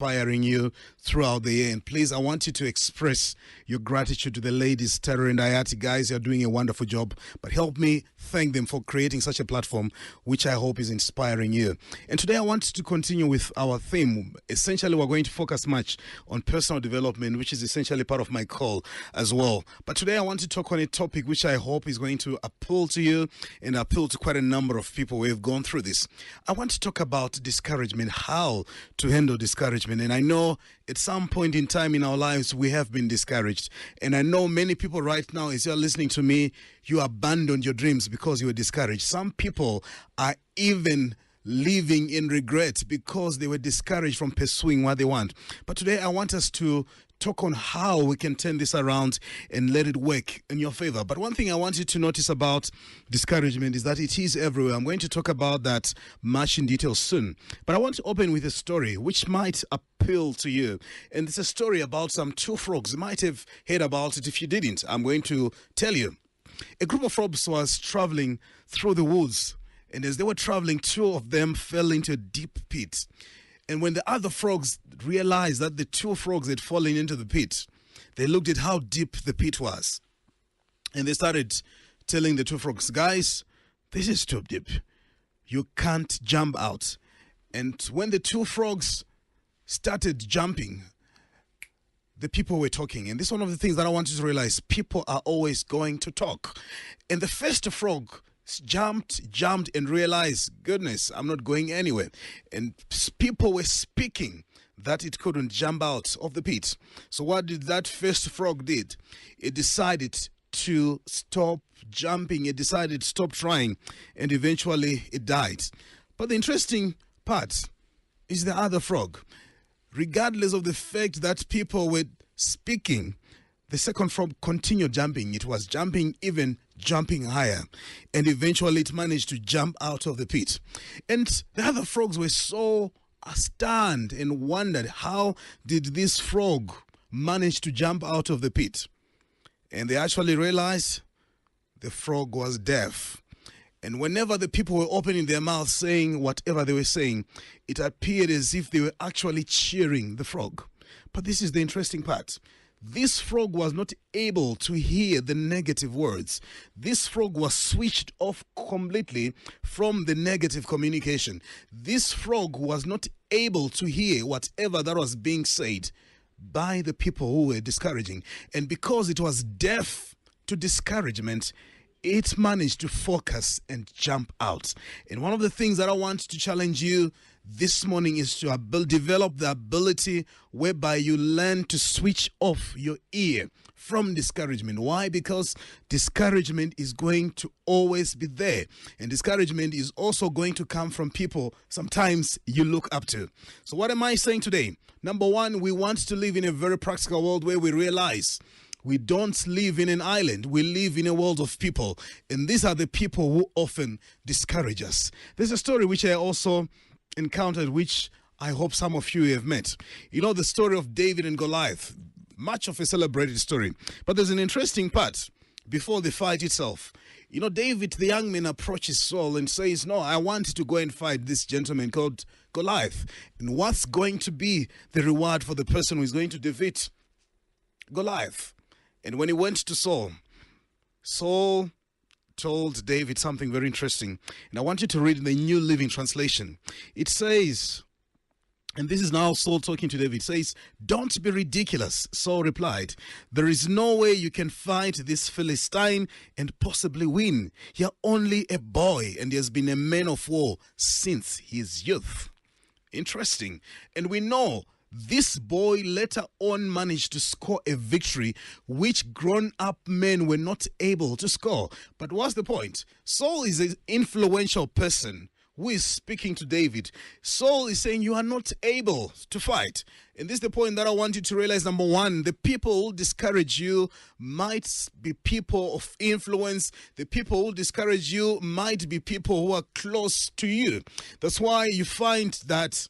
inspiring you throughout the year. And please, I want you to express your gratitude to the ladies, Tara and Ayati. Guys, you're doing a wonderful job. But help me thank them for creating such a platform, which I hope is inspiring you. And today I want to continue with our theme. Essentially, we're going to focus much on personal development, which is essentially part of my call as well. But today I want to talk on a topic which I hope is going to appeal to you and appeal to quite a number of people who have gone through this. I want to talk about discouragement, how to handle discouragement. And I know at some point in time in our lives, we have been discouraged. And I know many people right now, as you're listening to me, you abandoned your dreams because you were discouraged. Some people are even living in regret because they were discouraged from pursuing what they want. But today I want us to talk on how we can turn this around and let it work in your favor. But one thing I want you to notice about discouragement is that it is everywhere. I'm going to talk about that much in detail soon. But I want to open with a story which might appeal to you. And it's a story about some two frogs. You might have heard about it. If you didn't, I'm going to tell you. A group of frogs was traveling through the woods. And as they were traveling, two of them fell into a deep pit. And when the other frogs realized that the two frogs had fallen into the pit, they looked at how deep the pit was. And they started telling the two frogs, guys, this is too deep. You can't jump out. And when the two frogs started jumping, the people were talking. And this is one of the things that I want you to realize. People are always going to talk. And the first frog jumped and realized, goodness, I'm not going anywhere. And people were speaking that it couldn't jump out of the pit. So what did that first frog did? It decided to stop jumping. It decided to stop trying, and eventually it died. But the interesting part is the other frog. Regardless of the fact that people were speaking, the second frog continued jumping. It was jumping higher. And eventually it managed to jump out of the pit. And the other frogs were so stunned and wondered, how did this frog manage to jump out of the pit? And they actually realized the frog was deaf. And whenever the people were opening their mouths saying whatever they were saying, it appeared as if they were actually cheering the frog. But this is the interesting part. This frog was not able to hear the negative words. This frog was switched off completely from the negative communication. This frog was not able to hear whatever that was being said by the people who were discouraging. And because it was deaf to discouragement, it managed to focus and jump out. And one of the things that I want to challenge you this morning is to develop the ability whereby you learn to switch off your ear from discouragement. Why? Because discouragement is going to always be there. And discouragement is also going to come from people sometimes you look up to. So what am I saying today? Number one, we want to live in a very practical world where we realize we don't live in an island. We live in a world of people. And these are the people who often discourage us. There's a story which I also encountered, which I hope some of you have met. You know the story of David and Goliath. Much of a celebrated story. But there's an interesting part before the fight itself. You know, David, the young man, approaches Saul and says, no, I want to go and fight this gentleman called Goliath. And what's going to be the reward for the person who is going to defeat Goliath? And when he went to Saul, Saul told David something very interesting. And I want you to read in the New Living Translation. It says, and this is now Saul talking to David, says, don't be ridiculous, Saul replied. There is no way you can fight this Philistine and possibly win. You're only a boy and he has been a man of war since his youth. Interesting. And we know this boy later on managed to score a victory which grown-up men were not able to score. But what's the point? Saul is an influential person who is speaking to David. Saul is saying you are not able to fight. And this is the point that I want you to realize. Number one, the people who discourage you might be people of influence. The people who discourage you might be people who are close to you. That's why you find that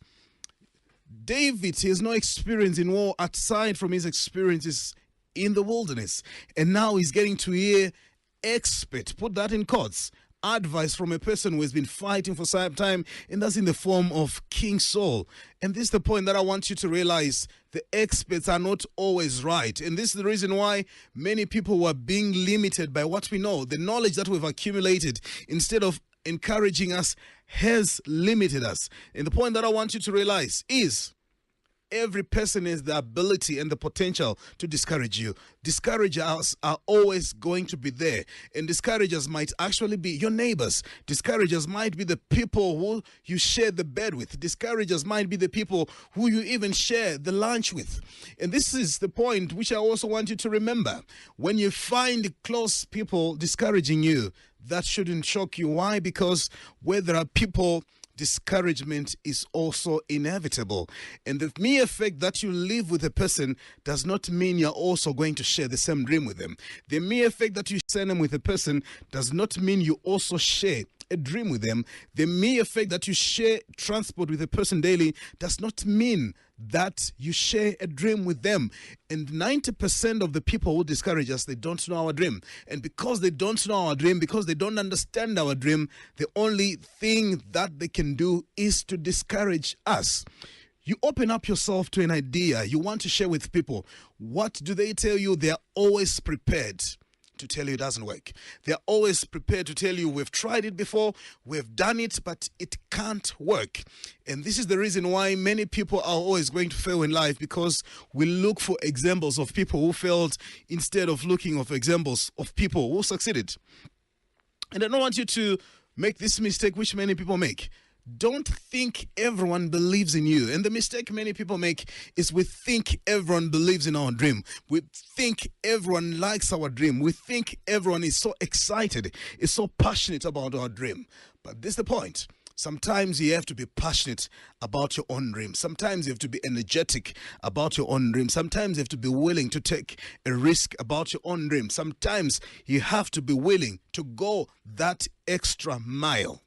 David has no experience in war aside from his experiences in the wilderness. And now he's getting to hear expert, put that in quotes, advice from a person who has been fighting for some time, and that's in the form of King Saul. And this is the point that I want you to realize: the experts are not always right. And this is the reason why many people were being limited by what we know. The knowledge that we've accumulated, instead of encouraging us, has limited us. And the point that I want you to realize is: every person has the ability and the potential to discourage you. Discouragers are always going to be there. And discouragers might actually be your neighbors. Discouragers might be the people who you share the bed with. Discouragers might be the people who you even share the lunch with. And this is the point which I also want you to remember. When you find close people discouraging you, that shouldn't shock you. Why? Because where there are people, discouragement is also inevitable. And the mere fact that you live with a person does not mean you're also going to share the same dream with them. The mere fact that you send them with a person does not mean you also share a dream with them. The mere fact that you share transport with a person daily does not mean that you share a dream with them. And 90% of the people who discourage us, they don't know our dream. And because they don't know our dream, because they don't understand our dream, the only thing that they can do is to discourage us. You open up yourself to an idea you want to share with people. What do they tell you? They're always prepared to tell you it doesn't work. They're always prepared to tell you, we've tried it before, we've done it, but it can't work. And this is the reason why many people are always going to fail in life, because we look for examples of people who failed instead of looking for examples of people who succeeded. And I don't want you to make this mistake which many people make. Don't think everyone believes in you. And the mistake many people make is we think everyone believes in our dream. We think everyone likes our dream. We think everyone is so excited, is so passionate about our dream. But this is the point. Sometimes you have to be passionate about your own dream. Sometimes you have to be energetic about your own dream. Sometimes you have to be willing to take a risk about your own dream. Sometimes you have to be willing to go that extra mile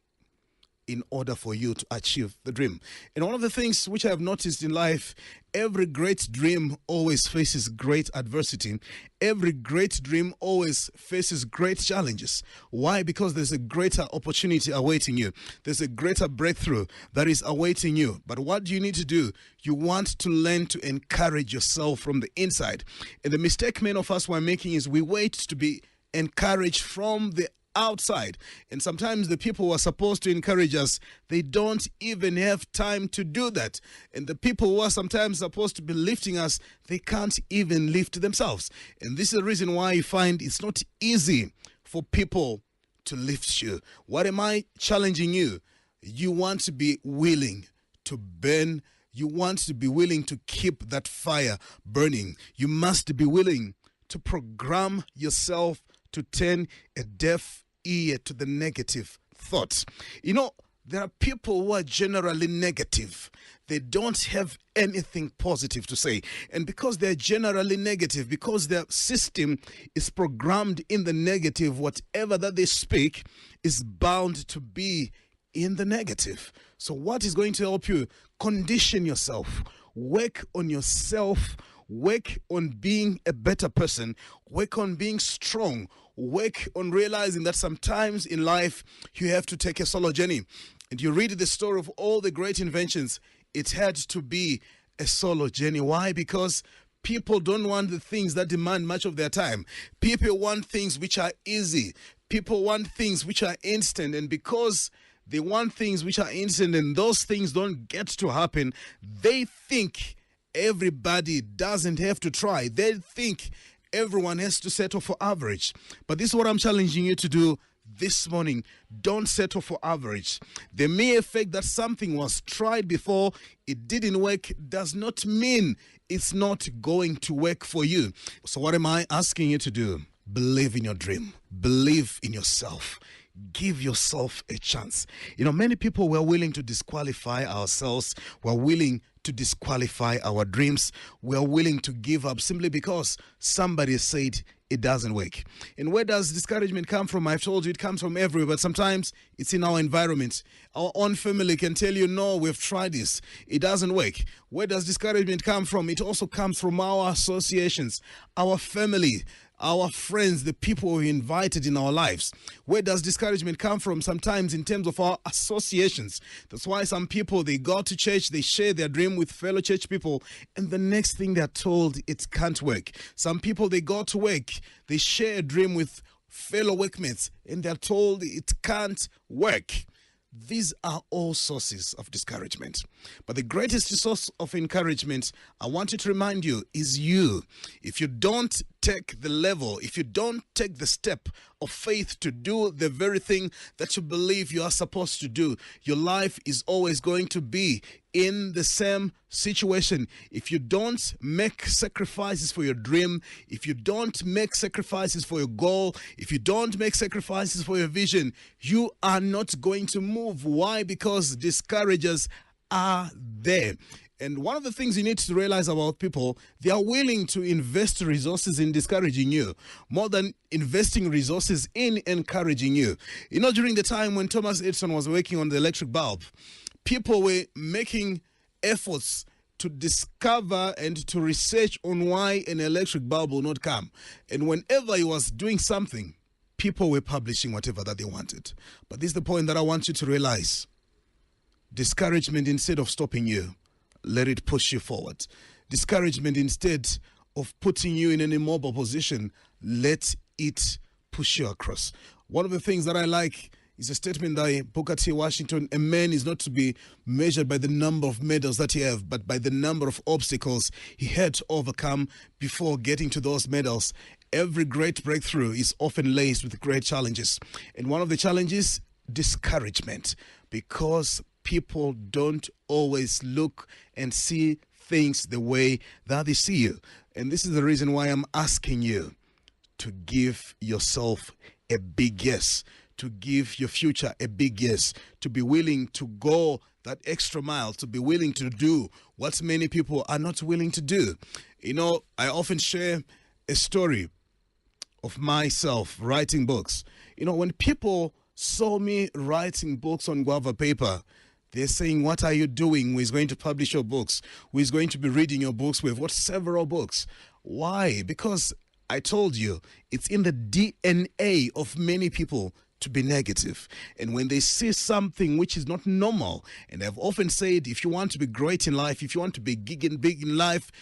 in order for you to achieve the dream. And one of the things which I have noticed in life, every great dream always faces great adversity. Every great dream always faces great challenges. Why? Because there's a greater opportunity awaiting you. There's a greater breakthrough that is awaiting you. But what do you need to do? You want to learn to encourage yourself from the inside. And the mistake many of us were making is we wait to be encouraged from the outside. And sometimes the people who are supposed to encourage us, they don't even have time to do that. And the people who are sometimes supposed to be lifting us, they can't even lift themselves. And this is the reason why you find it's not easy for people to lift you. What am I challenging you? You want to be willing to burn. You want to be willing to keep that fire burning. You must be willing to program yourself to turn a deaf ear to the negative thoughts. You know, there are people who are generally negative. They don't have anything positive to say. And because they're generally negative, because their system is programmed in the negative, whatever that they speak is bound to be in the negative. So what is going to help you? Condition yourself. Work on yourself. Work on being a better person. Work on being strong. Work on realizing that sometimes in life you have to take a solo journey. And you read the story of all the great inventions. It had to be a solo journey. Why? Because people don't want the things that demand much of their time. People want things which are easy. People want things which are instant. And because they want things which are instant and those things don't get to happen, they think everybody doesn't have to try. They think everyone has to settle for average. But this is what I'm challenging you to do this morning. Don't settle for average. The mere fact that something was tried before, it didn't work, does not mean it's not going to work for you. So what am I asking you to do? Believe in your dream. Believe in yourself. Give yourself a chance. You know, many people were willing to disqualify ourselves. We're willing to disqualify our dreams. We are willing to give up simply because somebody said it doesn't work. And where does discouragement come from? I've told you it comes from everywhere, but sometimes it's in our environment. Our own family can tell you, no, we've tried this. It doesn't work. Where does discouragement come from? It also comes from our associations, our family, our friends, the people we invited in our lives. Where does discouragement come from? Sometimes in terms of our associations. That's why some people, they go to church, they share their dream with fellow church people, and the next thing they're told, it can't work. Some people, they go to work, they share a dream with fellow workmates, and they're told it can't work. These are all sources of discouragement. But the greatest source of encouragement, I want you to remind you, is you. If you don't take the level, if you don't take the step of faith to do the very thing that you believe you are supposed to do, your life is always going to be in the same situation. If you don't make sacrifices for your dream, if you don't make sacrifices for your goal, if you don't make sacrifices for your vision, you are not going to move. Why? Because discouragers are there. And one of the things you need to realize about people, they are willing to invest resources in discouraging you more than investing resources in encouraging you. You know, during the time when Thomas Edison was working on the electric bulb, people were making efforts to discover and to research on why an electric bulb will not come. And whenever he was doing something, people were publishing whatever that they wanted. But this is the point that I want you to realize. Discouragement, instead of stopping you, let it push you forward. Discouragement, instead of putting you in an immobile position, let it push you across. One of the things that I like is a statement by Booker T. Washington: a man is not to be measured by the number of medals that he has, but by the number of obstacles he had to overcome before getting to those medals. Every great breakthrough is often laced with great challenges. And one of the challenges, discouragement, because people don't always look and see things the way that they see you. And this is the reason why I'm asking you to give yourself a big yes, to give your future a big yes, to be willing to go that extra mile, to be willing to do what many people are not willing to do. You know, I often share a story of myself writing books. You know, when people saw me writing books on guava paper, they're saying, what are you doing? Who is going to publish your books? Who is going to be reading your books? We've got several books. Why? Because I told you, it's in the DNA of many people to be negative. And when they see something which is not normal, and I've often said, if you want to be great in life, if you want to be big in life,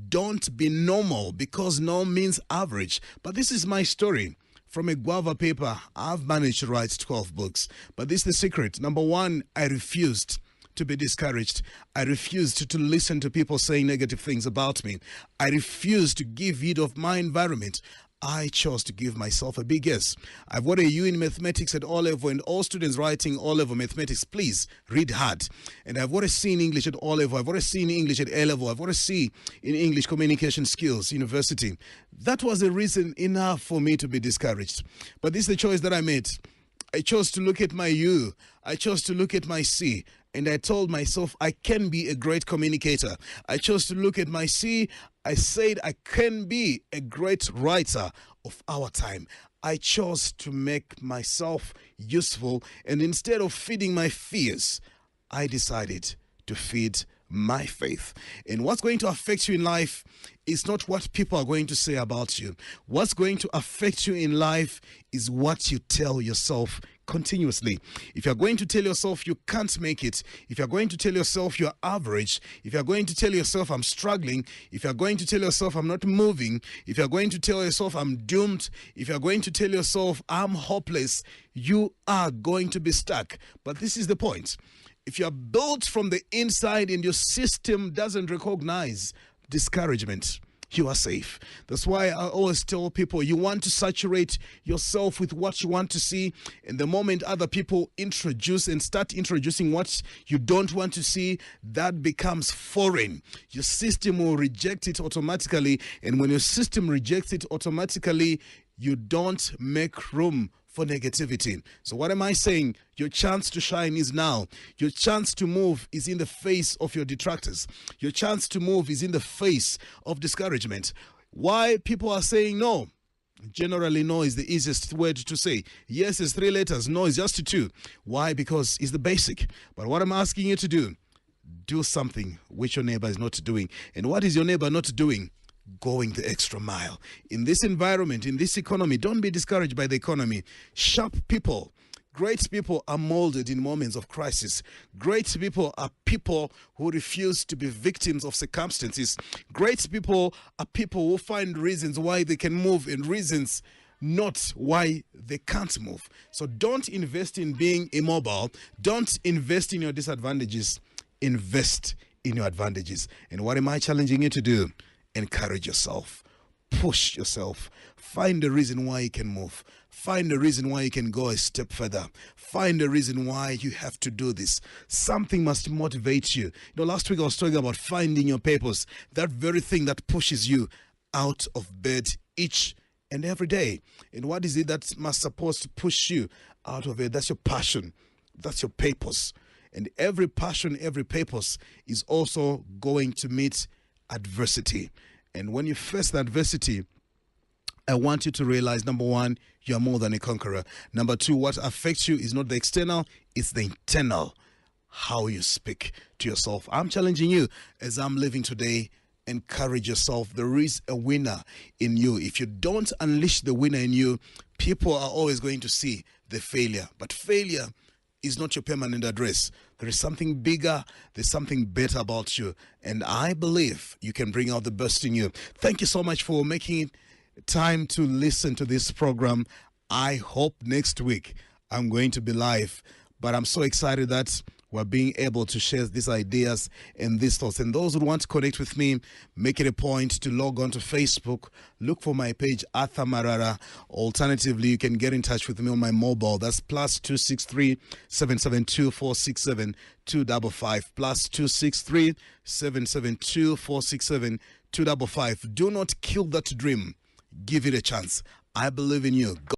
don't be normal, because normal means average. But this is my story. From a guava paper, I've managed to write 12 books. But this is the secret. Number one, I refused to be discouraged. I refused to listen to people saying negative things about me. I refused to give heed of my environment. I chose to give myself a big yes. I've got a U in mathematics at O-level, and all students writing O-level mathematics, please read hard. And I've got a C in English at O-level. I've got a C in English at A-level. I've got a C in English communication skills, university. That was a reason enough for me to be discouraged. But this is the choice that I made. I chose to look at my U. I chose to look at my C. And I told myself I can be a great communicator. I chose to look at my C. I said I can be a great writer of our time. I chose to make myself useful. And instead of feeding my fears, I decided to feed my faith. And what's going to affect you in life is not what people are going to say about you. What's going to affect you in life is what you tell yourself continuously. If you're going to tell yourself you can't make it, if you're going to tell yourself you're average, if you're going to tell yourself I'm struggling, if you're going to tell yourself I'm not moving, if you're going to tell yourself I'm doomed, if you're going to tell yourself I'm hopeless, you are going to be stuck. But this is the point. If you're built from the inside and your system doesn't recognize discouragement, you are safe. That's why I always tell people, you want to saturate yourself with what you want to see. And the moment other people introduce and start introducing what you don't want to see, that becomes foreign. Your system will reject it automatically. And when your system rejects it automatically, you don't make room for negativity. So what am I saying? Your chance to shine is now. Your chance to move is in the face of your detractors. Your chance to move is in the face of discouragement. Why people are saying no? Generally, no is the easiest word to say. Yes is 3 letters. No is just 2. Why? Because it's the basic. But what I'm asking you to do something which your neighbor is not doing. And what is your neighbor not doing? Going the extra mile. In this environment, in this economy, don't be discouraged by the economy. Sharp people, great people are molded in moments of crisis. Great people are people who refuse to be victims of circumstances. Great people are people who find reasons why they can move and reasons not why they can't move. So don't invest in being immobile. Don't invest in your disadvantages. Invest in your advantages. And what am I challenging you to do? Encourage yourself. Push yourself. Find a reason why you can move. Find a reason why you can go a step further. Find a reason why you have to do this. Something must motivate you. Last week I was talking about finding your purpose. That very thing that pushes you out of bed each and every day. And what is it that must supposed to push you out of it? That's your passion. That's your purpose. And every passion, every purpose is also going to meet adversity. And when you face the adversity, I want you to realize, number one, you are more than a conqueror. Number two, what affects you is not the external, it's the internal. How you speak to yourself. I'm challenging you as I'm living today. Encourage yourself. There is a winner in you. If you don't unleash the winner in you, people are always going to see the failure. But failure is not your permanent address. There is something bigger, there's something better about you. And I believe you can bring out the best in you. Thank you so much for making time to listen to this program. I hope next week I'm going to be live. But I'm so excited that we're being able to share these ideas and these thoughts. And those who want to connect with me, make it a point to log on to Facebook. Look for my page, Arthur Marara. Alternatively, you can get in touch with me on my mobile. That's +263 772 467 255. +263 772 467 255. Do not kill that dream. Give it a chance. I believe in you.